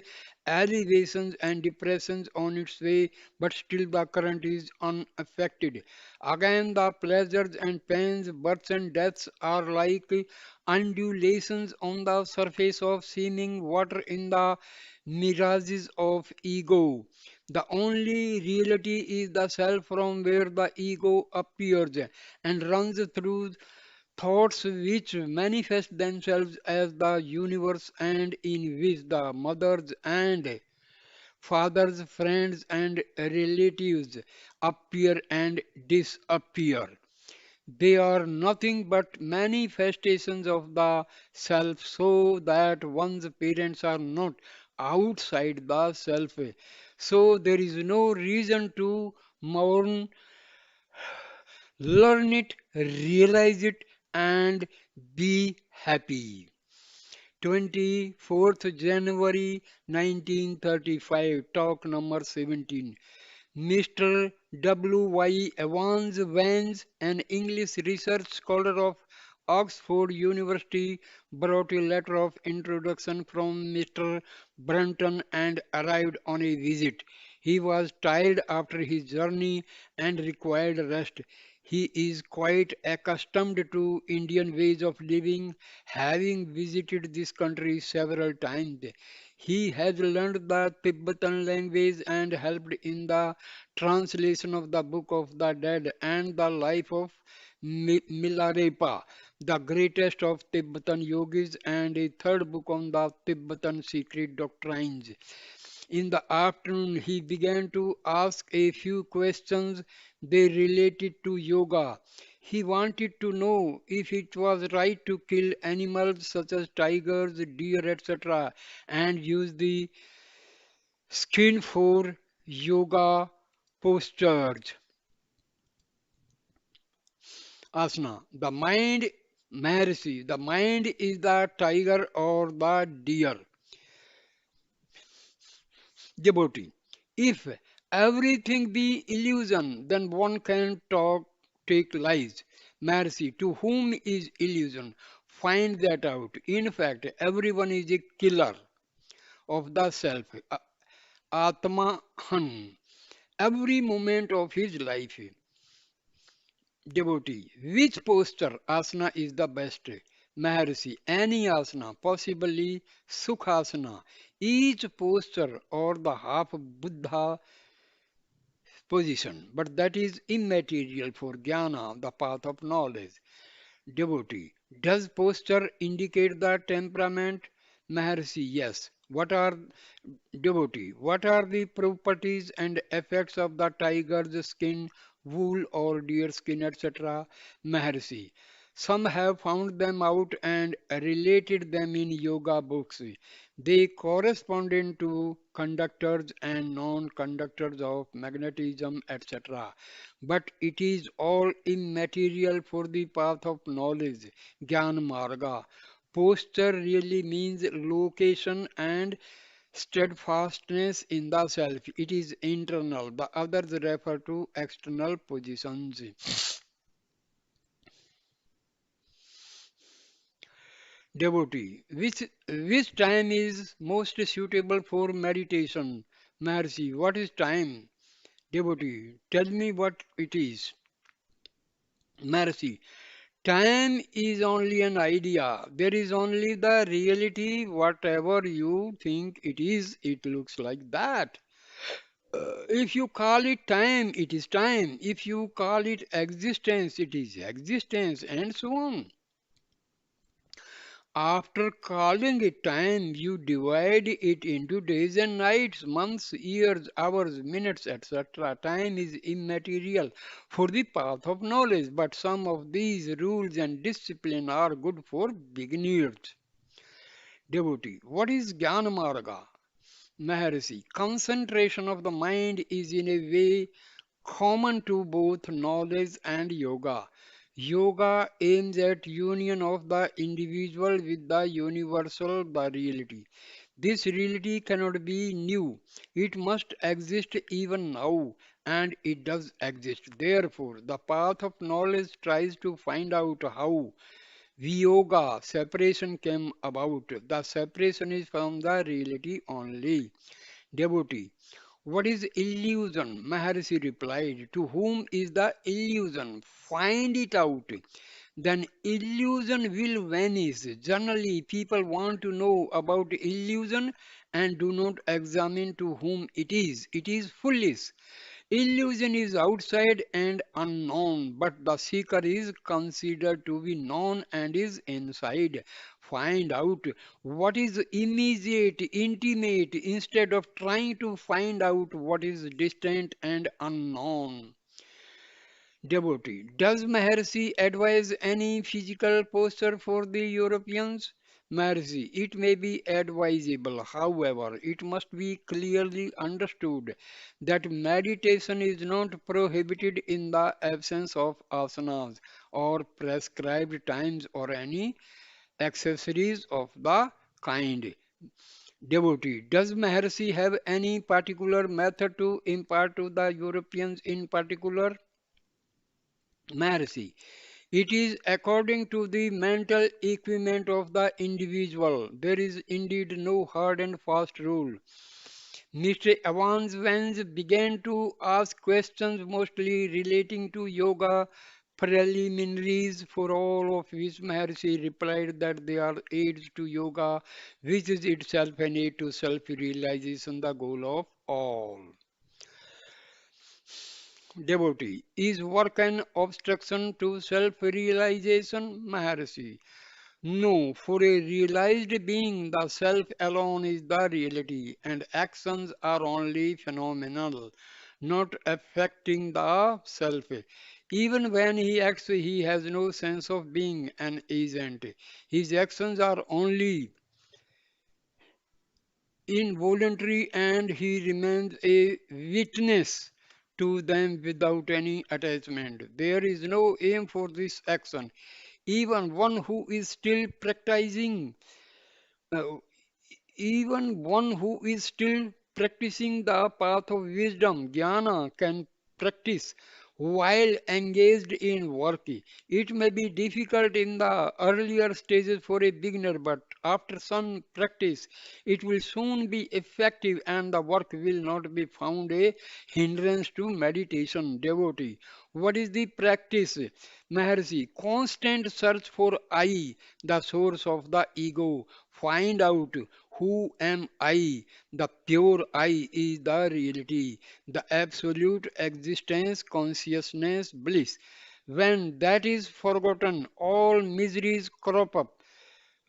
elevations, and depressions on its way, but still the current is unaffected. Again, the pleasures and pains, births and deaths are like undulations on the surface of seeming water in the mirages of ego. The only reality is the self from where the ego appears and runs through thoughts which manifest themselves as the universe and in which the mothers and fathers, friends, and relatives appear and disappear. They are nothing but manifestations of the self, so that one's parents are not outside the self. So there is no reason to mourn. Learn it, realize it, and be happy. 24th January 1935, talk number 17. Mr. W. Y. Evans Vance, an English research scholar of Oxford University, brought a letter of introduction from Mr. Brunton and arrived on a visit. He was tired after his journey and required rest. He is quite accustomed to Indian ways of living, having visited this country several times. He has learned the Tibetan language and helped in the translation of the Book of the Dead and the life of Milarepa, the greatest of Tibetan yogis, and a third book on the Tibetan secret doctrines. In the afternoon, he began to ask a few questions they related to yoga. He wanted to know if it was right to kill animals such as tigers, deer, etc., and use the skin for yoga postures. Asana. The mind is the tiger or the deer. Devotee. If everything be illusion, then one can take lies. Mercy. To whom is illusion? Find that out. In fact, everyone is a killer of the self. Atma Han. Every moment of his life. Devotee, which posture asana is the best? Maharshi, any asana, possibly Sukhasana. Each posture or the half Buddha position, but that is immaterial for jnana, the path of knowledge. Devotee, does posture indicate the temperament? Maharshi, yes. What are the properties and effects of the tiger's skin, wool or deer skin, etc.? Maharshi, some have found them out and related them in yoga books. They corresponded to conductors and non-conductors of magnetism, etc. But it is all immaterial for the path of knowledge, Gyan Marga. Posture really means location and steadfastness in the self. It is internal. The others refer to external positions. Devotee, which time is most suitable for meditation? Maharshi, what is time? Devotee, tell me what it is. Maharshi, time is only an idea. There is only the reality. Whatever you think it is, it looks like that. If you call it time, it is time. If you call it existence, it is existence, and so on. After calling it time, you divide it into days and nights, months, years, hours, minutes, etc. Time is immaterial for the path of knowledge, but some of these rules and discipline are good for beginners. Devotee, what is Jnana Marga? Maharshi, concentration of the mind is in a way common to both knowledge and yoga. Yoga aims at union of the individual with the universal, the reality. This reality cannot be new. It must exist even now, and it does exist. Therefore, the path of knowledge tries to find out how Yoga separation came about. The separation is from the reality only. Devotee, what is illusion? Maharshi replied, to whom is the illusion? Find it out. Then illusion will vanish. Generally, people want to know about illusion and do not examine to whom it is. It is foolish. Illusion is outside and unknown, but the seeker is considered to be known and is inside. Find out what is immediate, intimate, instead of trying to find out what is distant and unknown. Devotee, does Maharshi advise any physical posture for the Europeans? Maharshi, it may be advisable. However, it must be clearly understood that meditation is not prohibited in the absence of asanas or prescribed times or any accessories of the kind. Devotee, does Maharshi have any particular method to impart to the Europeans in particular? Maharshi, it is according to the mental equipment of the individual. There is indeed no hard and fast rule. Mr. Evans Vance began to ask questions mostly relating to yoga preliminaries, for all of which Maharshi replied that they are aids to yoga, which is itself an aid to self-realization, the goal of all. Devotee, is work an obstruction to self-realization, Maharshi? No, for a realized being, the self alone is the reality, and actions are only phenomenal, not affecting the self. Even when he acts, he has no sense of being an agent. His actions are only involuntary, and he remains a witness to them without any attachment. There is no aim for this action. Even one who is still practicing uh, even one who is still practicing the path of wisdom, jnana, can practice while engaged in work. It may be difficult in the earlier stages for a beginner, but after some practice, it will soon be effective and the work will not be found a hindrance to meditation. Devotee. What is the practice? Maharshi, constant search for I, the source of the ego. Find out who am I? The pure I is the reality, the absolute existence, consciousness, bliss. When that is forgotten, all miseries crop up.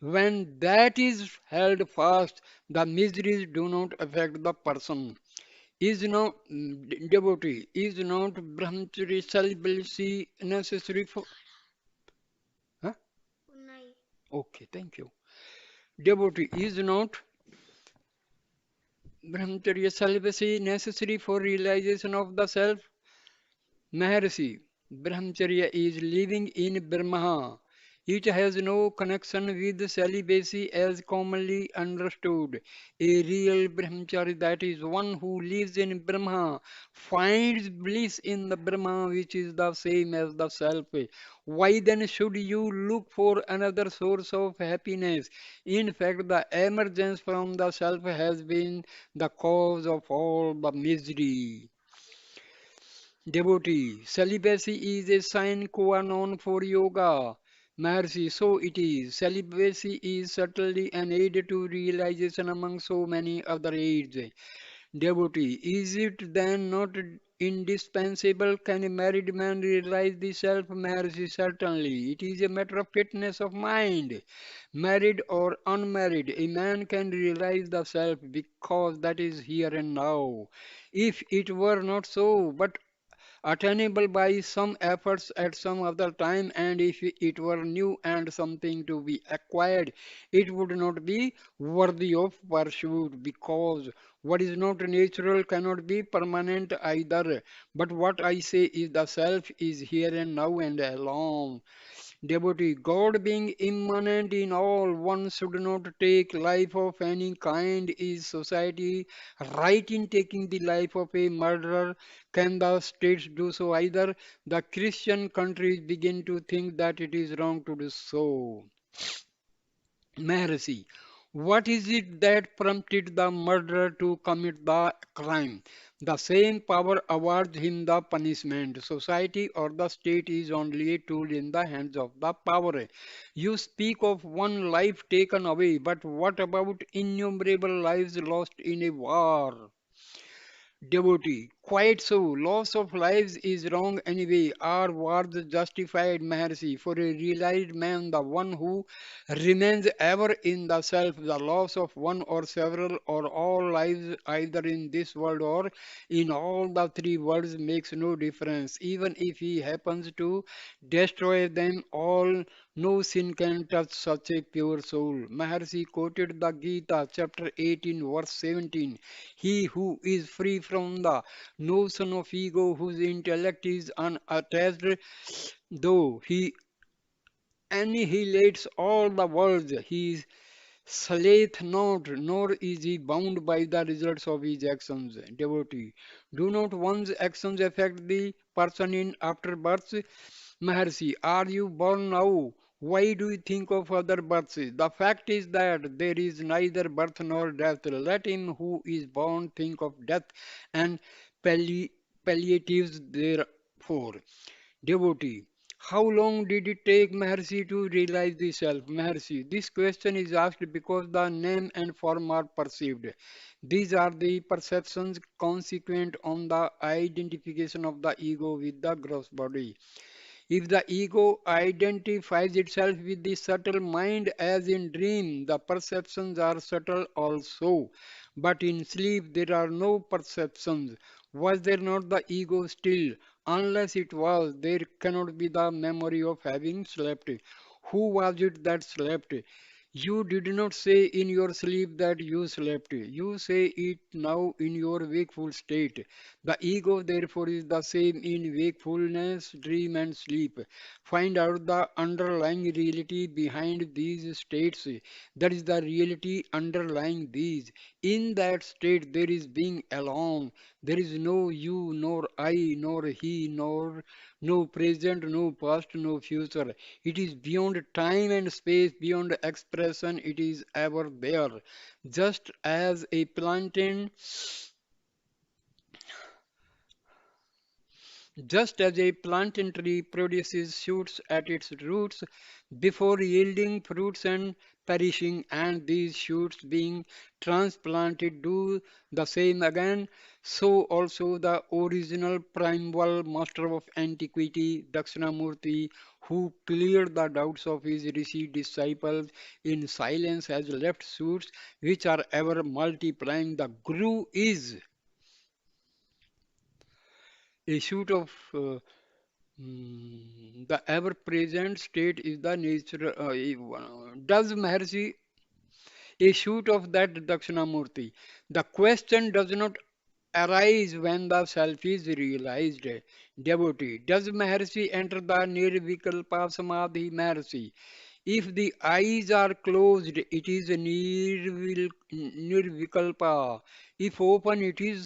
When that is held fast, the miseries do not affect the person. Is not devotee, is not brahmacharya celibacy necessary for. Huh? Okay, thank you. Devotee, is not brahmacharya celibacy necessary for realization of the self? Maharshi, brahmacharya is living in Brahma. It has no connection with celibacy as commonly understood. A real brahmachari, that is one who lives in Brahma, finds bliss in the Brahma, which is the same as the self. Why then should you look for another source of happiness? In fact, the emergence from the self has been the cause of all the misery. Devotee, celibacy is a sign qua non for yoga. Maharshi, so it is. Celibacy is certainly an aid to realization among so many other aids. Devotee, is it then not indispensable? Can a married man realize the self? Maharshi, certainly. It is a matter of fitness of mind. Married or unmarried, a man can realize the self because that is here and now. If it were not so, but attainable by some efforts at some other time, and if it were new and something to be acquired, it would not be worthy of pursuit, because what is not natural cannot be permanent either. But what I say is the self is here and now and alone. Devotee, God being immanent in all, one should not take life of any kind. Is society right in taking the life of a murderer? Can the states do so either? The Christian countries begin to think that it is wrong to do so. Maharshi, what is it that prompted the murderer to commit the crime? The same power awards him the punishment. Society or the state is only a tool in the hands of the power. You speak of one life taken away, but what about innumerable lives lost in a war? Devotee, quite so. Loss of lives is wrong anyway. Are wars justified, Maharshi? For a realized man, the one who remains ever in the self, the loss of one or several or all lives, either in this world or in all the three worlds, makes no difference. Even if he happens to destroy them all, no sin can touch such a pure soul. Maharshi quoted the Gita, chapter 18, verse 17. He who is free from the notion of ego, whose intellect is unattached, though he annihilates all the worlds, he slayeth not, nor is he bound by the results of his actions. Devotee, do not one's actions affect the person in after birth? Maharshi, are you born now? Why do you think of other births? The fact is that there is neither birth nor death. Let him who is born think of death and palliatives therefore. Devotee, How long did it take Maharshi to realize the self? Maharshi, this question is asked because the name and form are perceived. These are the perceptions consequent on the identification of the ego with the gross body. If the ego identifies itself with the subtle mind as in dream, the perceptions are subtle also. But in sleep there are no perceptions. Was there not the ego still? Unless it was, there cannot be the memory of having slept. Who was it that slept? You did not say in your sleep that you slept. You say it now in your wakeful state. The ego, therefore, is the same in wakefulness, dream, and sleep. Find out the underlying reality behind these states. That is the reality underlying these. In that state, there is being alone. There is no you, nor I, nor he, nor no present, no past, no future. It is beyond time and space, beyond expression. It is ever there. Just as a plantain Just as a plantain tree produces shoots at its roots before yielding fruits and perishing, and these shoots being transplanted do the same again, so also the original primeval master of antiquity, Dakshinamurti, who cleared the doubts of his rishi disciples in silence, has left shoots which are ever multiplying. The Guru is a shoot of the ever-present state is the nature. Does Maharshi a shoot of that Dakshinamurti? The question does not arise when the self is realized. Devotee, does Maharshi enter the Nirvikalpa Samadhi Maharshi? If the eyes are closed, it is Nirvikalpa. If open, it is